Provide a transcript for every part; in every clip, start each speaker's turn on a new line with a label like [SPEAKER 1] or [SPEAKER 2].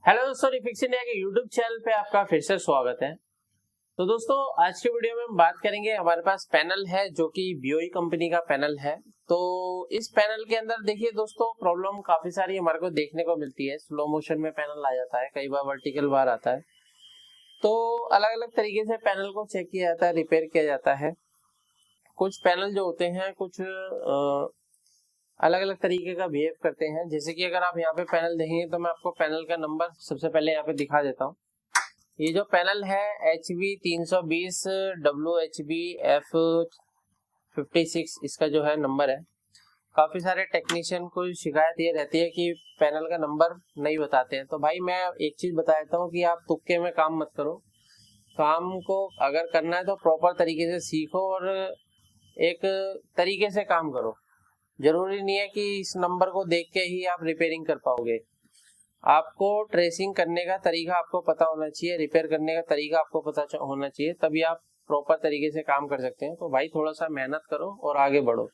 [SPEAKER 1] Hello दोस्तों, refix India के YouTube channel पे आपका फिर से स्वागत है। तो दोस्तों, आज की वीडियो में हम बात करेंगे। हमारे पास पैनल है जो कि BOE कंपनी का पैनल है। तो इस पैनल के अंदर देखिए दोस्तों, प्रॉब्लम काफी सारी हमारे को देखने को मिलती है। स्लो मोशन में पैनल आ जाता है, कई बार वर्टिकल बार आता है। तो अलग अलग तरीके से पैनल को चेक किया जाता है, रिपेयर किया जाता है। कुछ पैनल जो होते हैं कुछ अलग अलग तरीके का बिहेव करते हैं। जैसे कि अगर आप यहाँ पे पैनल देखेंगे तो मैं आपको पैनल का नंबर सबसे पहले यहाँ पे दिखा देता हूँ। ये जो पैनल है HB 320 WHB F56, इसका जो है नंबर है। काफी सारे टेक्नीशियन को शिकायत ये रहती है कि पैनल का नंबर नहीं बताते हैं। तो भाई मैं एक चीज बता देता हूँ कि आप तुक्के में काम मत करो। काम को अगर करना है तो प्रॉपर तरीके से सीखो और एक तरीके से काम करो। जरूरी नहीं है कि इस नंबर को देख के ही आप रिपेयरिंग कर पाओगे। आपको ट्रेसिंग करने का तरीका आपको पता होना चाहिए, रिपेयर करने का तरीका आपको पता होना चाहिए, तभी आप प्रॉपर तरीके से काम कर सकते हैं। तो भाई थोड़ा सा मेहनत करो और आगे बढ़ो,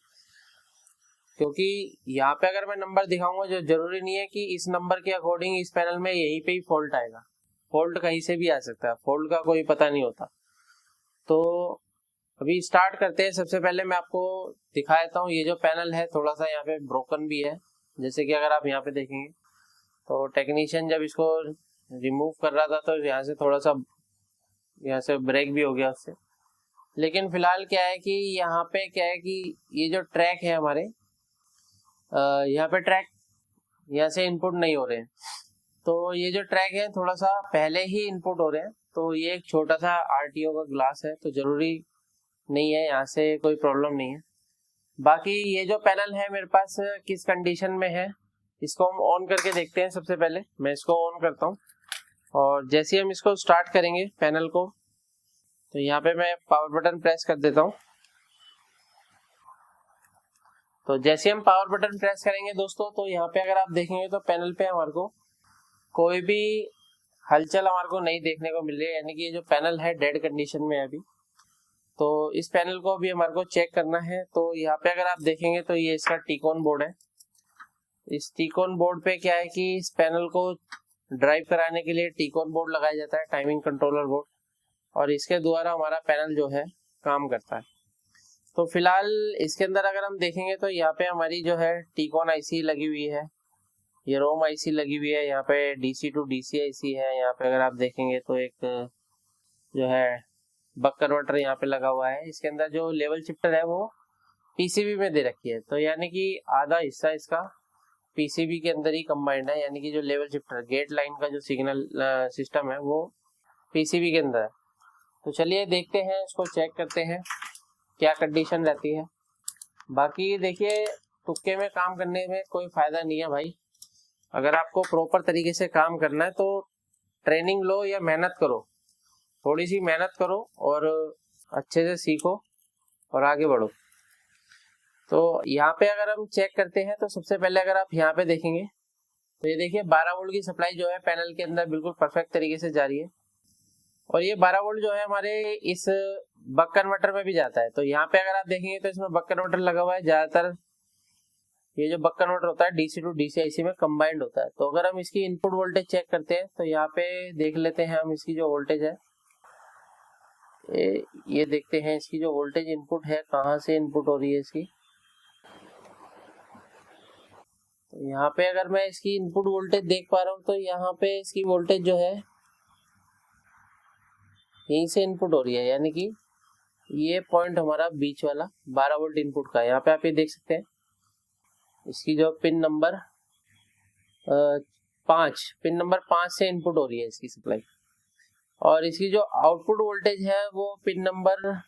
[SPEAKER 1] क्योंकि यहाँ पे अगर मैं नंबर दिखाऊंगा जो जरूरी नहीं है कि इस नंबर के अकॉर्डिंग इस पैनल में यहीं पे ही फॉल्ट आएगा। फॉल्ट कहीं से भी आ सकता है, फॉल्ट का कोई पता नहीं होता। तो अभी स्टार्ट करते हैं। सबसे पहले मैं आपको दिखा देता हूँ। ये जो पैनल है थोड़ा सा यहाँ पे ब्रोकन भी है, जैसे कि अगर आप यहाँ पे देखेंगे तो टेक्नीशियन जब इसको रिमूव कर रहा था तो यहाँ से थोड़ा सा यहाँ से ब्रेक भी हो गया उससे। लेकिन फिलहाल क्या है कि यहाँ पे क्या है कि ये जो ट्रैक है हमारे यहाँ पे ट्रैक यहाँ से इनपुट नहीं हो रहे हैं। तो ये जो ट्रैक है थोड़ा सा पहले ही इनपुट हो रहे हैं। तो ये एक छोटा सा RTO का ग्लास है, तो जरूरी नहीं है, यहाँ से कोई प्रॉब्लम नहीं है। बाकी ये जो पैनल है मेरे पास किस कंडीशन में है, इसको हम ऑन करके देखते हैं। सबसे पहले मैं इसको ऑन करता हूँ और जैसे हम इसको स्टार्ट करेंगे पैनल को, तो यहाँ पे मैं पावर बटन प्रेस कर देता हूँ। तो जैसे हम पावर बटन प्रेस करेंगे दोस्तों, तो यहाँ पे अगर आप देखेंगे तो पैनल पे हमारे को कोई भी हलचल हमारे को नहीं देखने को मिल रही है, यानी कि ये जो पैनल है डेड कंडीशन में है अभी। तो इस पैनल को अभी हमारे को चेक करना है। तो यहाँ पे अगर आप देखेंगे तो ये इसका टीकॉन बोर्ड है। इस टीकॉन बोर्ड पे क्या है कि इस पैनल को ड्राइव कराने के लिए टीकॉन बोर्ड लगाया जाता है, टाइमिंग कंट्रोलर बोर्ड, और इसके द्वारा हमारा पैनल जो है काम करता है। तो फिलहाल इसके अंदर अगर हम देखेंगे तो यहाँ पे हमारी जो है टीकॉन IC लगी हुई है, ये रोम IC लगी हुई है, यहाँ पे DC to DC IC है। यहाँ पे अगर आप देखेंगे तो एक जो है बक कन्वर्टर यहाँ पे लगा हुआ है। इसके अंदर जो लेवल शिफ्टर है वो PCB में दे रखी है, तो यानी कि आधा हिस्सा इसका PCB के अंदर ही कंबाइंड है। यानी कि जो लेवल शिफ्टर गेट लाइन का जो सिग्नल सिस्टम है वो PCB के अंदर है। तो चलिए देखते हैं, इसको चेक करते हैं क्या कंडीशन रहती है। बाकी देखिए, तुक्के में काम करने में कोई फायदा नहीं है भाई। अगर आपको प्रॉपर तरीके से काम करना है तो ट्रेनिंग लो या मेहनत करो, थोड़ी सी मेहनत करो और अच्छे से सीखो और आगे बढ़ो। तो यहाँ पे अगर हम चेक करते हैं तो सबसे पहले अगर आप यहाँ पे देखेंगे तो ये देखिए 12 वोल्ट की सप्लाई जो है पैनल के अंदर बिल्कुल परफेक्ट तरीके से जा रही है। और ये 12 वोल्ट जो है हमारे इस बक कन्वर्टर में भी जाता है। तो यहाँ पे अगर आप देखेंगे तो इसमें बक कन्वर्टर लगा हुआ है। ज्यादातर ये जो बक कन्वर्टर होता है DC to DC IC में कंबाइंड होता है। तो अगर हम इसकी इनपुट वोल्टेज चेक करते हैं तो यहाँ पे देख लेते हैं हम इसकी जो वोल्टेज है, ये देखते हैं इसकी जो वोल्टेज इनपुट है कहाँ से इनपुट हो रही है इसकी। तो यहाँ पे अगर मैं इसकी इनपुट वोल्टेज देख पा रहा हूँ तो यहाँ पे इसकी वोल्टेज जो है यहीं से इनपुट हो रही है, यानी कि ये पॉइंट हमारा बीच वाला 12 वोल्ट इनपुट का। यहाँ पे आप ये देख सकते हैं इसकी जो पिन नंबर 5 से इनपुट हो रही है इसकी सप्लाई। और इसकी जो आउटपुट वोल्टेज है वो पिन नंबर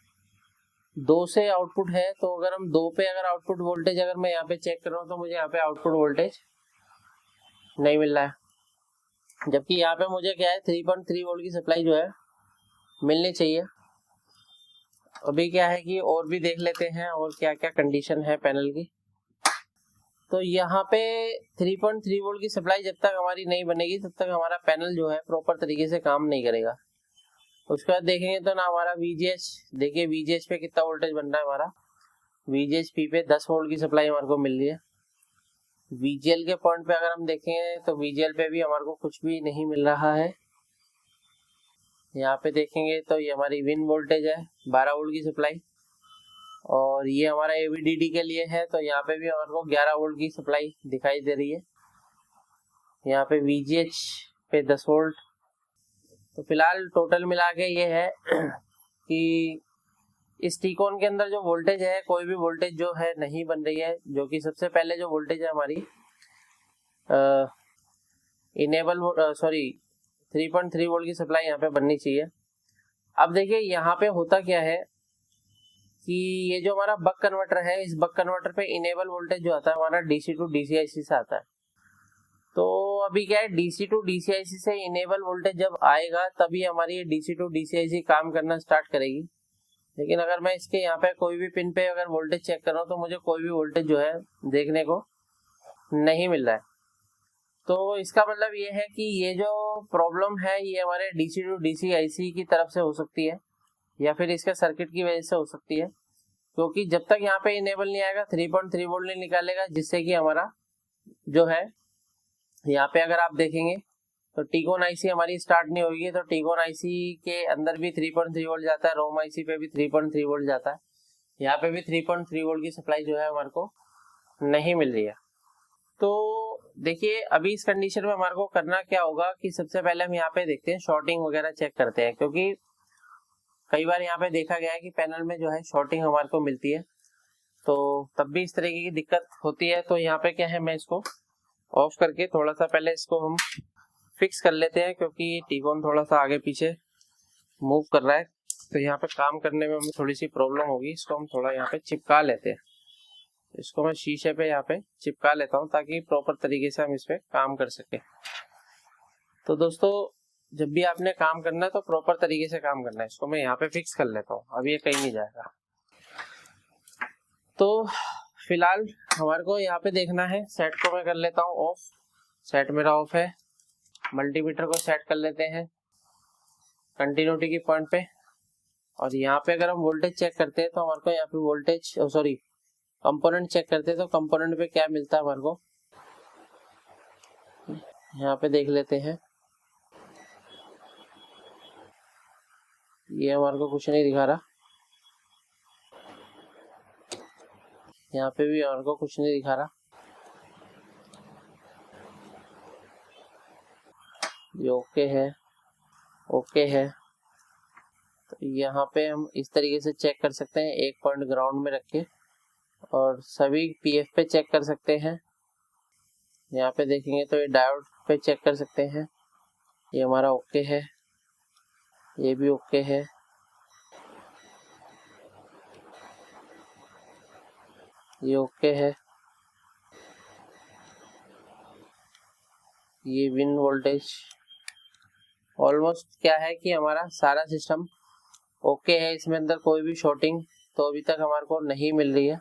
[SPEAKER 1] 2 से आउटपुट है। तो अगर हम 2 पे अगर आउटपुट वोल्टेज अगर मैं यहाँ पे चेक कर रहा हूँ तो मुझे यहाँ पे आउटपुट वोल्टेज नहीं मिल रहा है, जबकि यहाँ पे मुझे क्या है 3.3 वोल्ट की सप्लाई जो है मिलनी चाहिए। अभी क्या है कि और भी देख लेते हैं और क्या क्या कंडीशन है पैनल की। तो यहाँ पे 3.3 वोल्ट की सप्लाई जब तक हमारी नहीं बनेगी तब तक हमारा पैनल जो है प्रॉपर तरीके से काम नहीं करेगा। उसके बाद देखेंगे तो ना हमारा VGH, देखिए VGH पे कितना वोल्टेज बन रहा है हमारा। VGH P पे 10 वोल्ट की सप्लाई हमारे को मिल रही है। VGL के पॉइंट पे अगर हम देखें तो VGL पे भी हमारे को कुछ भी नहीं मिल रहा है। यहाँ पे देखेंगे तो ये हमारी विन वोल्टेज है 12 वोल्ट की सप्लाई, और ये हमारा AVDD के लिए है, तो यहाँ पे भी हमारे को 11 वोल्ट की सप्लाई दिखाई दे रही है। यहाँ पे VGH पे 10 वोल्ट। तो फिलहाल टोटल मिला के ये है कि इस टीकॉन के अंदर जो वोल्टेज है, कोई भी वोल्टेज जो है नहीं बन रही है, जो कि सबसे पहले जो वोल्टेज है हमारी इनेबल 3.3 वोल्ट की सप्लाई यहाँ पे बननी चाहिए। अब देखिए यहाँ पे होता क्या है कि ये जो हमारा बक कन्वर्टर है, इस बक कन्वर्टर पे इनेबल वोल्टेज जो आता है हमारा DC टू DCIC से आता है। तो अभी क्या है, DC टू DCIC से इनेबल वोल्टेज जब आएगा तभी हमारी DC टू DCIC काम करना स्टार्ट करेगी। लेकिन अगर मैं इसके यहाँ पे कोई भी पिन पे अगर वोल्टेज चेक कर रहा हूँ तो मुझे कोई भी वोल्टेज जो है देखने को नहीं मिल रहा है। तो इसका मतलब ये है कि ये जो प्रॉब्लम है ये हमारे DC टू DCIC की तरफ से हो सकती है, या फिर इसके सर्किट की वजह से हो सकती है, क्योंकि जब तक यहाँ पे इनेबल नहीं आएगा 3.3 वोल्ट नहीं निकालेगा, जिससे कि हमारा जो है यहाँ पे अगर आप देखेंगे तो टीकॉन IC हमारी स्टार्ट नहीं होगी। तो टीकॉन IC के अंदर भी 3.3 वोल्ट जाता है, रोम IC पे भी 3.3 वोल्ट जाता है, यहाँ पे भी 3.3 वोल्ट की सप्लाई जो है हमारे को नहीं मिल रही है। तो देखिए अभी इस कंडीशन में हमारे को करना क्या होगा कि सबसे पहले हम यहाँ पे देखते हैं, शॉर्टिंग वगैरह चेक करते हैं, क्योंकि कई बार यहाँ पे देखा गया है कि पैनल में जो है शॉर्टिंग हमारे को मिलती है, तो तब भी इस तरीके की दिक्कत होती है। तो यहाँ पे क्या है, मैं इसको ऑफ करके थोड़ा सा पहले इसको हम फिक्स कर लेते हैं, क्योंकि टीकॉन थोड़ा सा आगे पीछे मूव कर रहा है, तो यहाँ पे काम करने में हमें थोड़ी सी प्रॉब्लम होगी। इसको हम थोड़ा यहाँ पे चिपका लेते हैं, इसको मैं शीशे पे यहाँ पे चिपका लेता हूँ ताकि प्रॉपर तरीके से हम इस पे काम कर सके। तो दोस्तों जब भी आपने काम करना है तो प्रॉपर तरीके से काम करना है। इसको मैं यहाँ पे फिक्स कर लेता हूँ, अब ये कहीं नहीं जाएगा। तो फिलहाल हमारे को यहाँ पे देखना है, सेट को मैं कर लेता हूँ ऑफ, सेट मेरा ऑफ है। मल्टीमीटर को सेट कर लेते हैं कंटिन्यूटी की पॉइंट पे, और यहाँ पे अगर हम वोल्टेज चेक करते हैं तो हमारे को यहाँ पे वोल्टेज कंपोनेंट चेक करते हैं तो कंपोनेंट पे क्या मिलता है हमारे को, यहाँ पे देख लेते हैं। ये हमारे को कुछ नहीं दिखा रहा, यहाँ पे भी हमारे को कुछ नहीं दिखा रहा। ये ओके है। तो यहाँ पे हम इस तरीके से चेक कर सकते हैं, एक पॉइंट ग्राउंड में रख के, और सभी PF पे चेक कर सकते हैं। यहाँ पे देखेंगे तो ये डायोड पे चेक कर सकते हैं, ये हमारा ओके है, ये भी ओके है, ये ओके है, ये विन वोल्टेज। ऑलमोस्ट क्या है कि हमारा सारा सिस्टम ओके है, इसमें अंदर कोई भी शॉर्टिंग तो अभी तक हमारे को नहीं मिल रही है।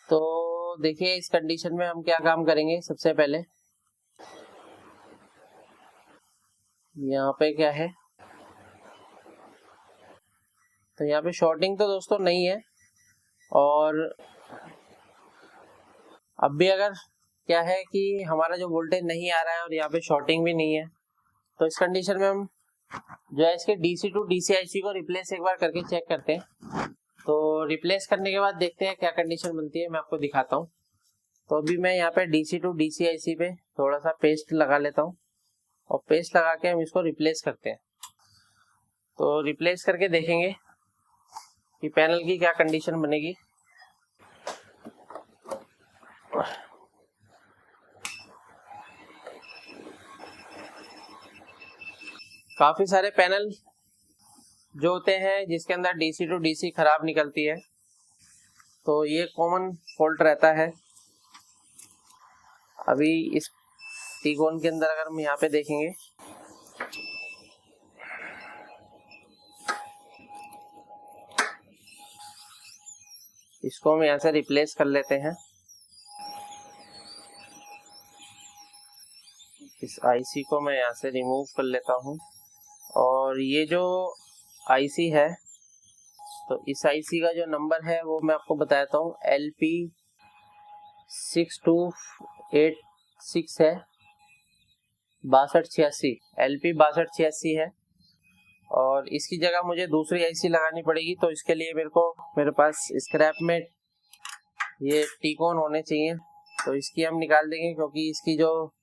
[SPEAKER 1] तो देखिए इस कंडीशन में हम क्या काम करेंगे, सबसे पहले यहाँ पे क्या है, तो यहाँ पे शॉर्टिंग तो दोस्तों नहीं है, और अब भी अगर क्या है कि हमारा जो वोल्टेज नहीं आ रहा है और यहाँ पे शॉर्टिंग भी नहीं है, तो इस कंडीशन में हम जो है इसके DC टू DCIC को रिप्लेस एक बार करके चेक करते हैं। तो रिप्लेस करने के बाद देखते हैं क्या कंडीशन बनती है, मैं आपको दिखाता हूँ। तो अभी मैं यहाँ पे DC टू DCIC पे थोड़ा सा पेस्ट लगा लेता हूँ, और पेस्ट लगा के हम इसको रिप्लेस करते हैं। तो रिप्लेस करके देखेंगे कि पैनल की क्या कंडीशन बनेगी। काफी सारे पैनल जो होते हैं जिसके अंदर DC टू DC खराब निकलती है, तो ये कॉमन फॉल्ट रहता है। अभी इस टीकॉन के अंदर अगर हम यहाँ पे देखेंगे, इसको हम यहाँ से रिप्लेस कर लेते हैं। इस IC को मैं यहाँ से रिमूव कर लेता हूँ, और ये जो IC है तो इस IC का जो नंबर है वो मैं आपको बताता हूँ, LP 6286 है, 6286 LP 6286 है। और इसकी जगह मुझे दूसरी आईसी लगानी पड़ेगी, तो इसके लिए मेरे पास स्क्रैप में ये टीकॉन होने चाहिए, तो इसकी हम निकाल देंगे, क्योंकि इसकी जो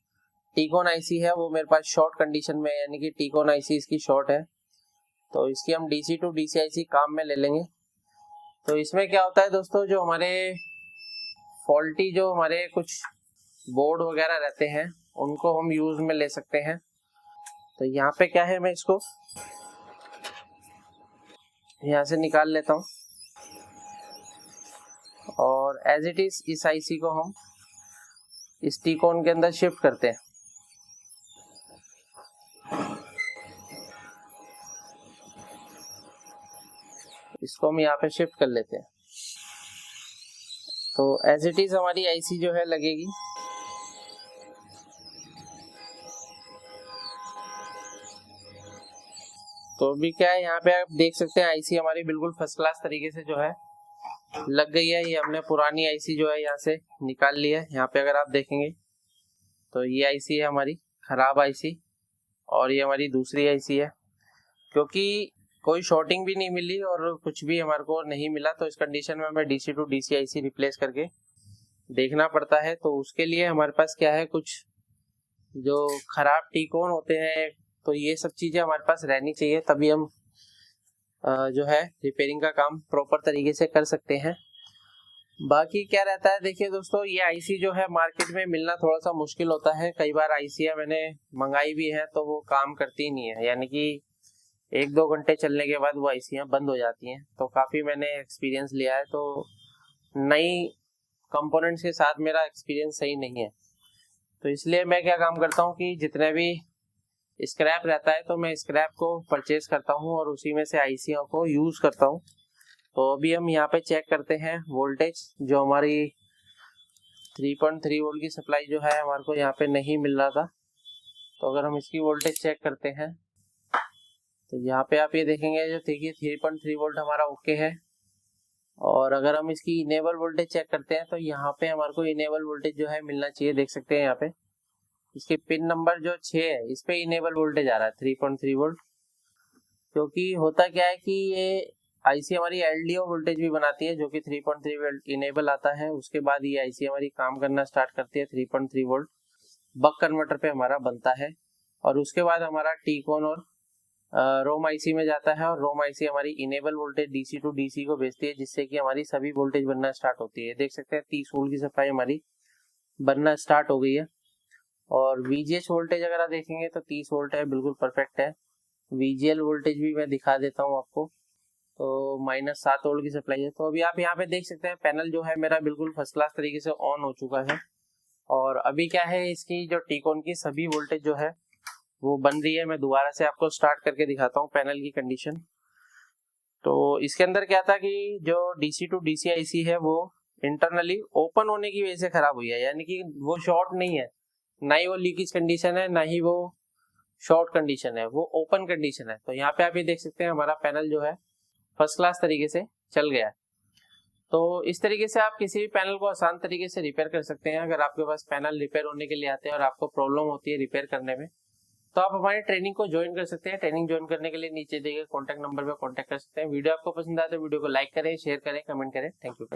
[SPEAKER 1] टीकॉन आईसी है वो मेरे पास शॉर्ट कंडीशन में है, यानी कि टीकॉन आईसी इसकी शॉर्ट है, तो इसकी हम DC to DC आईसी काम में ले लेंगे। तो इसमें क्या होता है दोस्तों, जो हमारे फॉल्टी जो हमारे कुछ बोर्ड वगैरह रहते हैं उनको हम यूज में ले सकते हैं। तो यहाँ पे क्या है, मैं इसको यहाँ से निकाल लेता हूँ और एज इट इज इस आईसी को हम इस टीकॉन के अंदर शिफ्ट करते हैं। इसको हम यहाँ पे शिफ्ट कर लेते हैं, तो एज इट इज हमारी आईसी जो है लगेगी। तो अभी क्या है, यहाँ पे आप देख सकते हैं आईसी हमारी बिल्कुल फर्स्ट क्लास तरीके से जो है लग गई है। ये हमने पुरानी आईसी जो है यहाँ से निकाल ली है। यहाँ पे अगर आप देखेंगे तो ये आईसी है हमारी खराब आईसी, और ये हमारी दूसरी आईसी है। क्योंकि कोई शॉर्टिंग भी नहीं मिली और कुछ भी हमारे को नहीं मिला, तो इस कंडीशन में हमें DC to DC IC replace करके देखना पड़ता है। तो उसके लिए हमारे पास क्या है, कुछ जो खराब टीकॉन होते हैं, तो ये सब चीजें हमारे पास रहनी चाहिए, तभी हम जो है रिपेयरिंग का काम प्रॉपर तरीके से कर सकते हैं। बाकी क्या रहता है, देखिए दोस्तों, ये आईसी जो है मार्केट में मिलना थोड़ा सा मुश्किल होता है। कई बार आईसी मैंने मंगाई भी है तो वो काम करती नहीं है, यानी कि 1-2 घंटे चलने के बाद वो आईसी बंद हो जाती हैं। तो काफ़ी मैंने एक्सपीरियंस लिया है, तो नई कंपोनेंट्स के साथ मेरा एक्सपीरियंस सही नहीं है। तो इसलिए मैं क्या काम करता हूँ कि जितने भी स्क्रैप रहता है तो मैं स्क्रैप को परचेज करता हूँ और उसी में से आईसीओ को यूज़ करता हूँ। तो अभी हम यहाँ पे चेक करते हैं वोल्टेज, जो हमारी 3.3 वोल्ट की सप्लाई जो है हमारे को यहाँ पे नहीं मिल रहा था। तो अगर हम इसकी वोल्टेज चेक करते हैं तो यहाँ पे आप ये देखेंगे, जो देखिए 3.3 वोल्ट हमारा ओके है। और अगर हम इसकी इनेबल वोल्टेज चेक करते हैं तो यहाँ पे हमारे को इनेबल वोल्टेज जो है मिलना चाहिए। देख सकते हैं यहाँ पे इसके पिन नंबर जो 6 है, इस पे इनेबल वोल्टेज आ रहा है 3.3 वोल्ट। क्योंकि होता क्या है कि ये आईसी हमारी LDO वोल्टेज भी बनाती है, जो कि 3.3 वोल्ट इनेबल आता है। उसके बाद ये आईसी हमारी काम करना स्टार्ट करती है 3.3 वोल्ट बक कन्वर्टर पे हमारा बनता है। और उसके बाद हमारा टीकॉन और रोम आईसी में जाता है, और रोम आईसी हमारी enable voltage DC to DC को भेजती है, जिससे कि हमारी सभी वोल्टेज बनना स्टार्ट होती है। देख सकते हैं 30 वोल्ट की सप्लाई हमारी बनना स्टार्ट हो गई है। और VGH वोल्टेज अगर आप देखेंगे तो 30 वोल्ट है, बिल्कुल परफेक्ट है। VGL वोल्टेज भी मैं दिखा देता हूँ आपको, तो -7 वोल्ट की सप्लाई है। तो अभी आप यहाँ पे देख सकते हैं पैनल जो है मेरा बिल्कुल फर्स्ट क्लास तरीके से ऑन हो चुका है। और अभी क्या है, इसकी जो टीकॉन की सभी वोल्टेज जो है वो बन रही है। मैं दोबारा से आपको स्टार्ट करके दिखाता हूँ पैनल की कंडीशन। तो इसके अंदर क्या था कि जो DC to DC आईसी है वो इंटरनली ओपन होने की वजह से खराब हुई है, यानी कि वो शॉर्ट नहीं है, ना ही वो लीकेज कंडीशन है, ना ही वो शॉर्ट कंडीशन है, वो ओपन कंडीशन है। तो यहाँ पे आप ये देख सकते हैं हमारा पैनल जो है फर्स्ट क्लास तरीके से चल गया है। तो इस तरीके से आप किसी भी पैनल को आसान तरीके से रिपेयर कर सकते हैं। अगर आपके पास पैनल रिपेयर होने के लिए आते हैं और आपको प्रॉब्लम होती है रिपेयर करने में, तो आप हमारी ट्रेनिंग को ज्वाइन कर सकते हैं। ट्रेनिंग ज्वाइन करने के लिए नीचे दिए गए कॉन्टैक्ट नंबर पर कॉन्टैक्ट कर सकते हैं। वीडियो आपको पसंद आए तो वीडियो को लाइक करें, शेयर करें, कमेंट करें। Thank you.